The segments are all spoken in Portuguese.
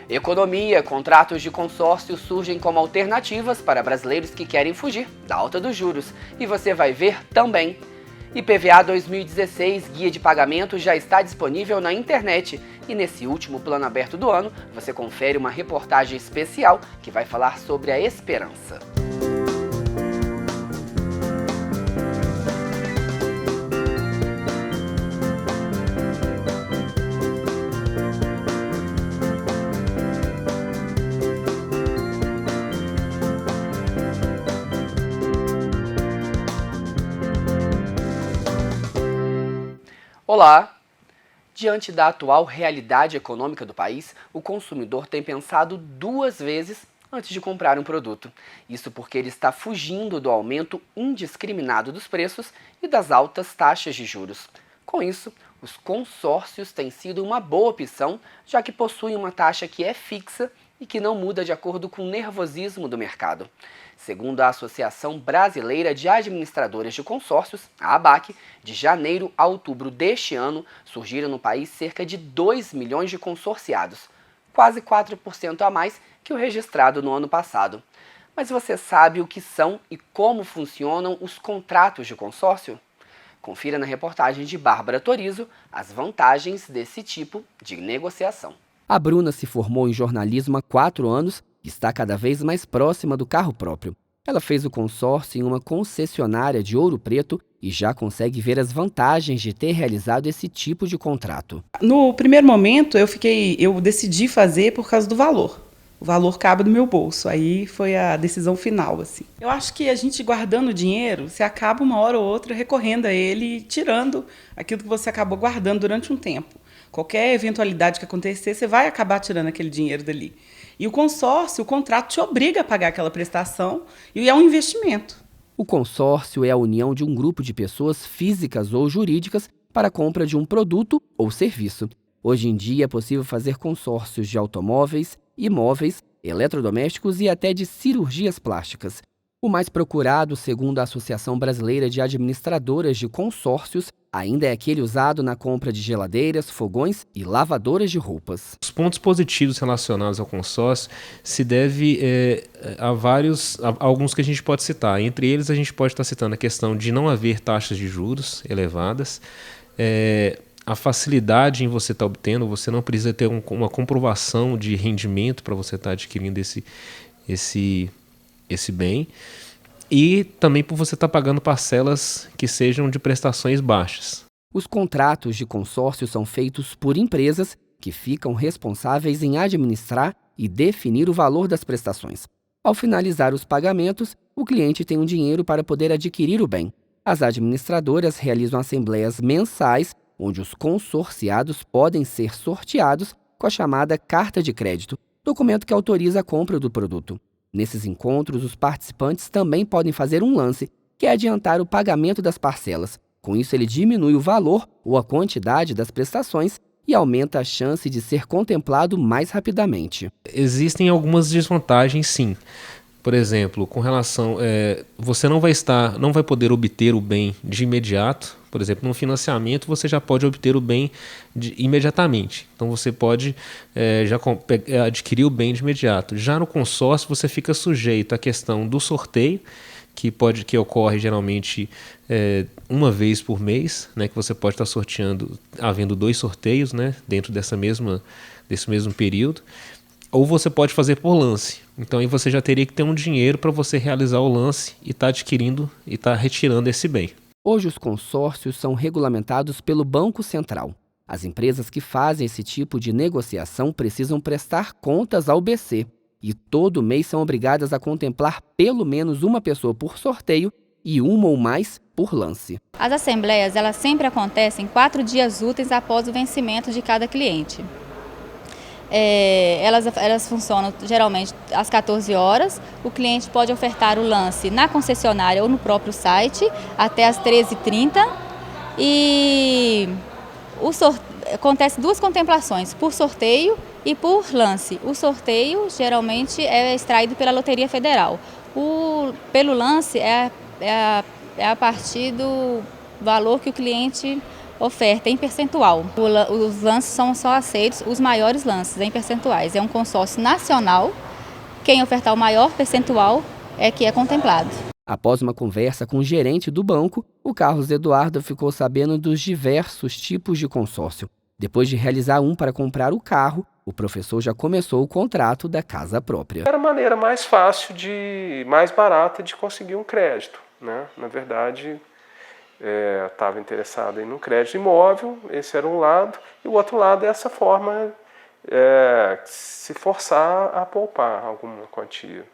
Economia, contratos de consórcio surgem como alternativas para brasileiros que querem fugir da alta dos juros. E você vai ver também. IPVA 2016, guia de pagamento, já está disponível na internet. E nesse último plano aberto do ano, você confere uma reportagem especial que vai falar sobre a esperança. Olá! Diante da atual realidade econômica do país, o consumidor tem pensado duas vezes antes de comprar um produto. Isso porque ele está fugindo do aumento indiscriminado dos preços e das altas taxas de juros. Com isso, os consórcios têm sido uma boa opção, já que possuem uma taxa que é fixa e que não muda de acordo com o nervosismo do mercado. Segundo a Associação Brasileira de Administradoras de Consórcios, a ABAC, de janeiro a outubro deste ano, surgiram no país cerca de 2 milhões de consorciados, quase 4% a mais que o registrado no ano passado. Mas você sabe o que são e como funcionam os contratos de consórcio? Confira na reportagem de Bárbara Torizo as vantagens desse tipo de negociação. A Bruna se formou em jornalismo há 4 anos e está cada vez mais próxima do carro próprio. Ela fez o consórcio em uma concessionária de Ouro Preto e já consegue ver as vantagens de ter realizado esse tipo de contrato. No primeiro momento, eu decidi fazer por causa do valor. O valor cabe no meu bolso, aí foi a decisão final, assim. Eu acho que a gente guardando dinheiro, você acaba uma hora ou outra recorrendo a ele e tirando aquilo que você acabou guardando durante um tempo. Qualquer eventualidade que acontecer, você vai acabar tirando aquele dinheiro dali. E o consórcio, o contrato te obriga a pagar aquela prestação e é um investimento. O consórcio é a união de um grupo de pessoas físicas ou jurídicas para a compra de um produto ou serviço. Hoje em dia é possível fazer consórcios de automóveis, imóveis, eletrodomésticos e até de cirurgias plásticas. O mais procurado, segundo a Associação Brasileira de Administradoras de Consórcios, ainda é aquele usado na compra de geladeiras, fogões e lavadoras de roupas. Os pontos positivos relacionados ao consórcio se deve a alguns que a gente pode citar. Entre eles, a gente pode estar citando a questão de não haver taxas de juros elevadas, a facilidade em você estar obtendo, você não precisa ter uma comprovação de rendimento para você estar adquirindo esse bem, e também por você estar pagando parcelas que sejam de prestações baixas. Os contratos de consórcio são feitos por empresas que ficam responsáveis em administrar e definir o valor das prestações. Ao finalizar os pagamentos, o cliente tem um dinheiro para poder adquirir o bem. As administradoras realizam assembleias mensais, onde os consorciados podem ser sorteados com a chamada carta de crédito, documento que autoriza a compra do produto. Nesses encontros, os participantes também podem fazer um lance, que é adiantar o pagamento das parcelas. Com isso, ele diminui o valor ou a quantidade das prestações e aumenta a chance de ser contemplado mais rapidamente. Existem algumas desvantagens, sim. Por exemplo, com relação, você não vai poder obter o bem de imediato. Por exemplo, no financiamento você já pode obter o bem imediatamente. Então você pode adquirir o bem de imediato. Já no consórcio você fica sujeito à questão do sorteio, que ocorre geralmente uma vez por mês, né, que você pode estar sorteando, havendo 2 sorteios, né, dentro desse mesmo período. Ou você pode fazer por lance. Então aí você já teria que ter um dinheiro para você realizar o lance e estar adquirindo e estar retirando esse bem. Hoje os consórcios são regulamentados pelo Banco Central. As empresas que fazem esse tipo de negociação precisam prestar contas ao BC e todo mês são obrigadas a contemplar pelo menos uma pessoa por sorteio e uma ou mais por lance. As assembleias elas sempre acontecem 4 dias úteis após o vencimento de cada cliente. Elas funcionam geralmente às 14 horas. O cliente pode ofertar o lance na concessionária ou no próprio site até às 13h30. E acontece 2 contemplações, por sorteio e por lance. O sorteio geralmente é extraído pela Loteria Federal. Pelo lance é a partir do valor que o cliente oferta em percentual. Os lances são só aceitos, os maiores lances em percentuais. É um consórcio nacional, quem ofertar o maior percentual é que é contemplado. Após uma conversa com o gerente do banco, o Carlos Eduardo ficou sabendo dos diversos tipos de consórcio. Depois de realizar um para comprar o carro, o professor já começou o contrato da casa própria. Era a maneira mais fácil, mais barata de conseguir um crédito, né? Na verdade, estava interessado em um crédito imóvel, esse era um lado, e o outro lado é essa forma, se forçar a poupar alguma quantia.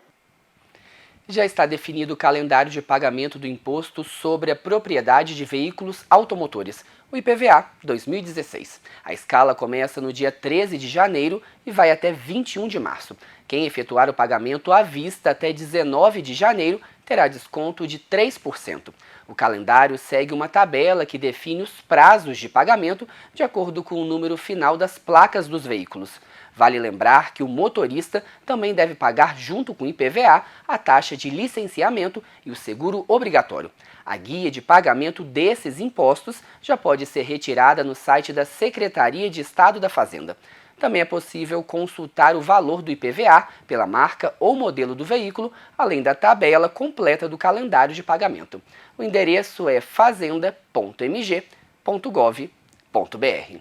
Já está definido o calendário de pagamento do Imposto sobre a Propriedade de Veículos Automotores, o IPVA 2016. A escala começa no dia 13 de janeiro e vai até 21 de março. Quem efetuar o pagamento à vista até 19 de janeiro terá desconto de 3%. O calendário segue uma tabela que define os prazos de pagamento de acordo com o número final das placas dos veículos. Vale lembrar que o motorista também deve pagar junto com o IPVA a taxa de licenciamento e o seguro obrigatório. A guia de pagamento desses impostos já pode ser retirada no site da Secretaria de Estado da Fazenda. Também é possível consultar o valor do IPVA pela marca ou modelo do veículo, além da tabela completa do calendário de pagamento. O endereço é fazenda.mg.gov.br.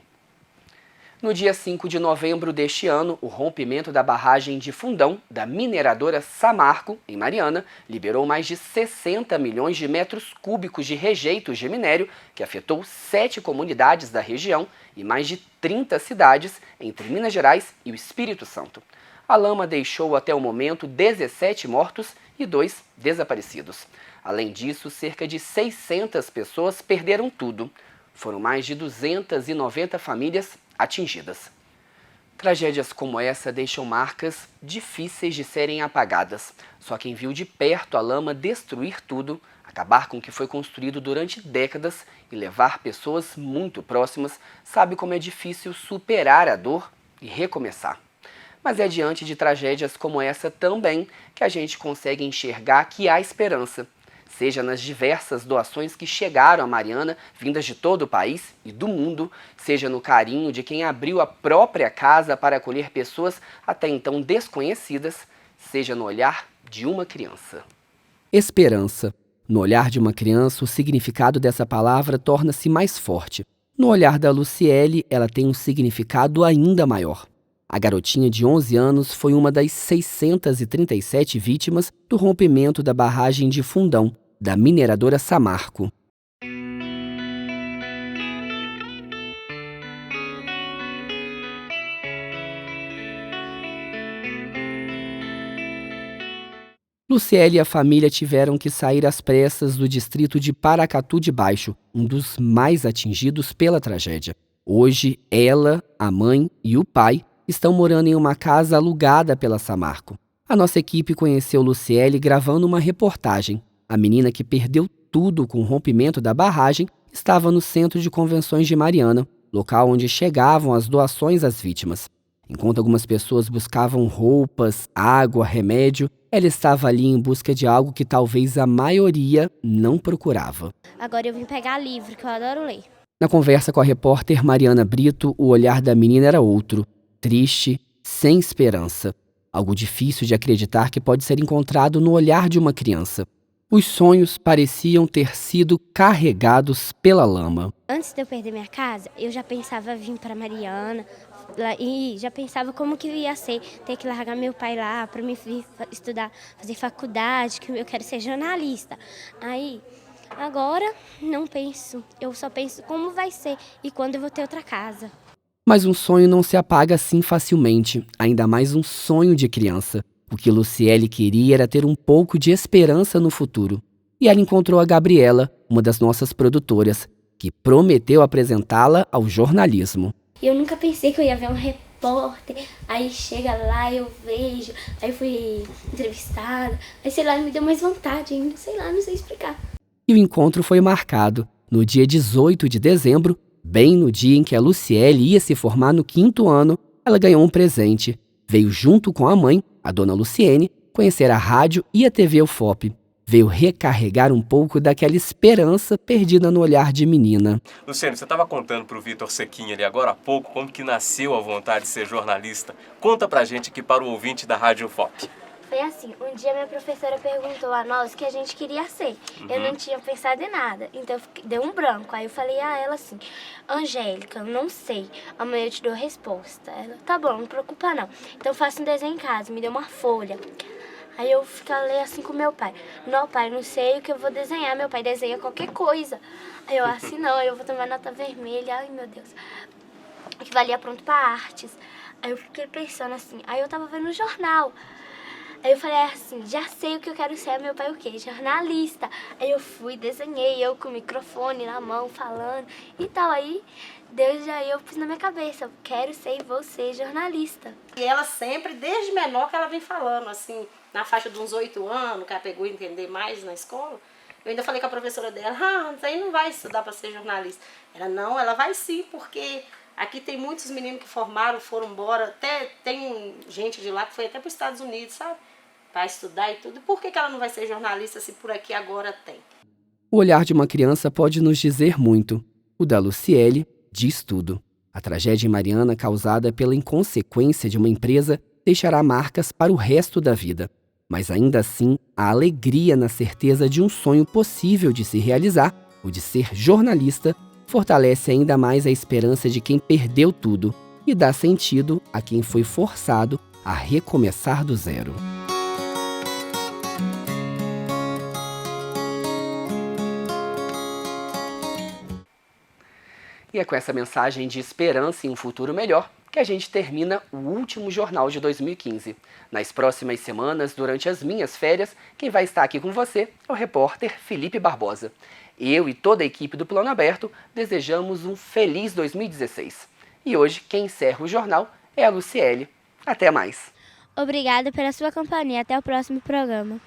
No dia 5 de novembro deste ano, o rompimento da barragem de Fundão, da mineradora Samarco, em Mariana, liberou mais de 60 milhões de metros cúbicos de rejeitos de minério, que afetou 7 comunidades da região e mais de 30 cidades entre Minas Gerais e o Espírito Santo. A lama deixou até o momento 17 mortos e 2 desaparecidos. Além disso, cerca de 600 pessoas perderam tudo. Foram mais de 290 famílias atingidas. Tragédias como essa deixam marcas difíceis de serem apagadas. Só quem viu de perto a lama destruir tudo, acabar com o que foi construído durante décadas e levar pessoas muito próximas, sabe como é difícil superar a dor e recomeçar. Mas é diante de tragédias como essa também que a gente consegue enxergar que há esperança. Seja nas diversas doações que chegaram a Mariana, vindas de todo o país e do mundo, seja no carinho de quem abriu a própria casa para acolher pessoas até então desconhecidas, seja no olhar de uma criança. Esperança. No olhar de uma criança, o significado dessa palavra torna-se mais forte. No olhar da Luciele, ela tem um significado ainda maior. A garotinha de 11 anos foi uma das 637 vítimas do rompimento da barragem de Fundão, da mineradora Samarco. Luciele e a família tiveram que sair às pressas do distrito de Paracatu de Baixo, um dos mais atingidos pela tragédia. Hoje, ela, a mãe e o pai estão morando em uma casa alugada pela Samarco. A nossa equipe conheceu Luciele gravando uma reportagem. A menina que perdeu tudo com o rompimento da barragem estava no Centro de Convenções de Mariana, local onde chegavam as doações às vítimas. Enquanto algumas pessoas buscavam roupas, água, remédio, ela estava ali em busca de algo que talvez a maioria não procurava. Agora eu vim pegar livro, que eu adoro ler. Na conversa com a repórter Mariana Brito, o olhar da menina era outro. Triste, sem esperança. Algo difícil de acreditar que pode ser encontrado no olhar de uma criança. Os sonhos pareciam ter sido carregados pela lama. Antes de eu perder minha casa, eu já pensava vir para Mariana e já pensava como que ia ser ter que largar meu pai lá para me vir estudar, fazer faculdade, que eu quero ser jornalista. Aí, agora, não penso. Eu só penso como vai ser e quando eu vou ter outra casa. Mas um sonho não se apaga assim facilmente, ainda mais um sonho de criança. O que Luciele queria era ter um pouco de esperança no futuro. E ela encontrou a Gabriela, uma das nossas produtoras, que prometeu apresentá-la ao jornalismo. Eu nunca pensei que eu ia ver um repórter, aí chega lá, eu vejo, aí fui entrevistada, aí sei lá, me deu mais vontade ainda, sei lá, não sei explicar. E o encontro foi marcado no dia 18 de dezembro, bem no dia em que a Luciele ia se formar no 5º ano. Ela ganhou um presente. Veio junto com a mãe, a dona Luciene, conhecer a rádio e a TV UFOP. veio recarregar um pouco daquela esperança perdida no olhar de menina. Luciane, você estava contando para o Vitor Sequinha ali agora há pouco como que nasceu a vontade de ser jornalista. Conta pra gente aqui para o ouvinte da Rádio FOP. Foi assim, um dia minha professora perguntou a nós o que a gente queria ser. Eu não tinha pensado em nada, então deu um branco. Aí eu falei a ela assim, Angélica, eu não sei, amanhã eu te dou a resposta. Ela, tá bom, não preocupa não. Então faça um desenho em casa, me deu uma folha. Aí eu falei assim com meu pai, não pai, não sei o que eu vou desenhar, meu pai desenha qualquer coisa. Aí eu assim, não, eu vou tomar nota vermelha, ai meu Deus, que valia pronto para artes. Aí eu fiquei pensando assim, aí eu tava vendo o jornal. Aí eu falei assim, já sei o que eu quero ser, meu pai o quê? Jornalista. Aí eu fui, desenhei, eu com o microfone na mão, falando e tal. Aí eu pus na minha cabeça, eu quero ser e vou ser jornalista. E ela sempre, desde menor, que ela vem falando, assim, na faixa de uns 8 anos, que ela pegou a entender mais na escola. Eu ainda falei com a professora dela, você aí não vai estudar para ser jornalista. Ela, não, ela vai sim, porque aqui tem muitos meninos que formaram, foram embora, até tem gente de lá que foi até para os Estados Unidos, sabe? Para estudar e tudo. Por que ela não vai ser jornalista se por aqui agora tem? O olhar de uma criança pode nos dizer muito. O da Luciele diz tudo. A tragédia em Mariana, causada pela inconsequência de uma empresa, deixará marcas para o resto da vida. Mas ainda assim, a alegria na certeza de um sonho possível de se realizar, o de ser jornalista, fortalece ainda mais a esperança de quem perdeu tudo e dá sentido a quem foi forçado a recomeçar do zero. E é com essa mensagem de esperança em um futuro melhor que a gente termina o último jornal de 2015. Nas próximas semanas, durante as minhas férias, quem vai estar aqui com você é o repórter Felipe Barbosa. Eu e toda a equipe do Plano Aberto desejamos um feliz 2016. E hoje, quem encerra o jornal é a Luciele. Até mais. Obrigada pela sua companhia. Até o próximo programa.